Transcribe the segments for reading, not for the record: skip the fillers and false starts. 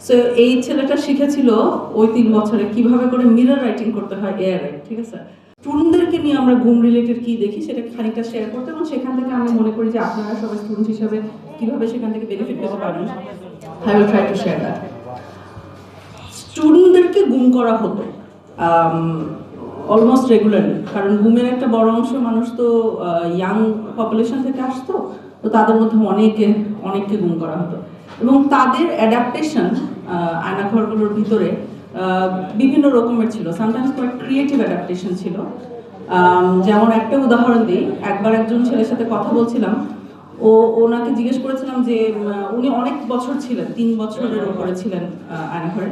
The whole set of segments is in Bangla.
সো এই ছেলেটা শিখেছিল ওই 3 বছরে কিভাবে করে মিরর রাইটিং করতে হয় এআই, ঠিক আছে। স্টুডেন্টদেরকে নিয়ে আমরা ঘুম রিলেটেড কি দেখি সেটা খানিকটা শেয়ার করতে, এবং সেখান থেকে আমি মনে করি যে আপনারা সবাই স্টুডেন্ট হিসেবে কিভাবে সেখান থেকে বেনিফিট পেতে পারেন। I will try to share that. স্টুডেন্টদেরকে গুম করা হতো অলমোস্ট রেগুলারলি, কারণ গুমের একটা বড় অংশ মানুষ তো ইয়াং পপুলেশন থেকে আসতো, তো তাদের মধ্যে অনেককে গুম করা হতো, এবং তাদের অ্যাডাপ্টেশন আয়নাঘরগুলোর ভিতরে বিভিন্ন রকমের ছিল। সামটাইমস কয়েক ক্রিয়েটিভ অ্যাডাপ্টেশন ছিল। যেমন একটা উদাহরণ দিই, একবার একজন ছেলের সাথে কথা বলছিলাম, ওনাকে জিজ্ঞেস করেছিলাম যে উনি অনেক বছর ছিলেন, 3 বছরের উপরে ছিলেন আয়নাঘরে।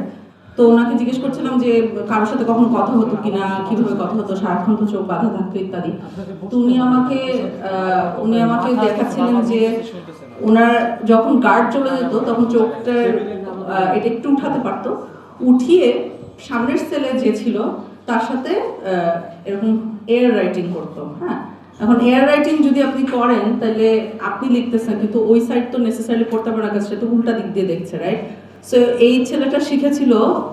তো ওনাকে জিজ্ঞেস করছিলাম যে কারোর সাথে কখনো কথা হতো কিনা, কিভাবে কথা হতো, সারাক্ষণ তো চোখ বাঁধা থাকতো ইত্যাদি। তো উনি আমাকে দেখাচ্ছিলেন যে ওনার যখন গার্ড চলে যেত তখন চোখটা এটা একটু উঠাতে পারতো, উঠিয়ে সামনের সেলে যে ছিল তার সাথে এরকম এয়ার রাইটিং করতো। হ্যাঁ, এখন এয়ার রাইটিং যদি আপনি করেন তাহলে আপনি লিখতেছেন, কিন্তু ওই সাইড তো নেসেসারিলি পড়তে পারে না, সেটা তো উল্টা দিক দিয়ে দেখছে, রাইট। সো এই ছেলেটা শিখেছিল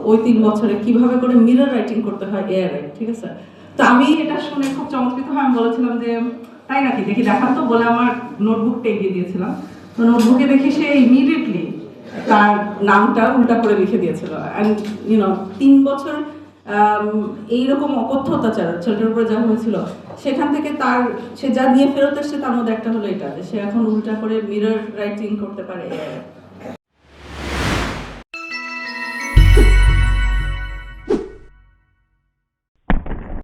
ওই 3 বছরে কিভাবে করে মিরর রাইটিং করতে হয় এআই, ঠিক আছে। তো আমি এটা শুনে খুব চমৎকৃত হয়, আমি বলেছিলাম যে তাই নাকি, দেখি দেখান তো, বলে আমার নোটবুকটা এগিয়ে দিয়েছিলাম। তো নোটবুকে দেখি সে ইমিডিয়েটলি তার নামটা উল্টা করে লিখে দিয়েছিল। অ্যান্ড 3 বছর এইরকম অকথ্য অত্যাচার ছেলেটার উপরে যা হয়েছিল, সেখান থেকে সে যা নিয়ে ফেরত এসছে তার মধ্যে একটা হলো এটা, যে সে এখন উল্টা করে মিরর রাইটিং করতে পারে।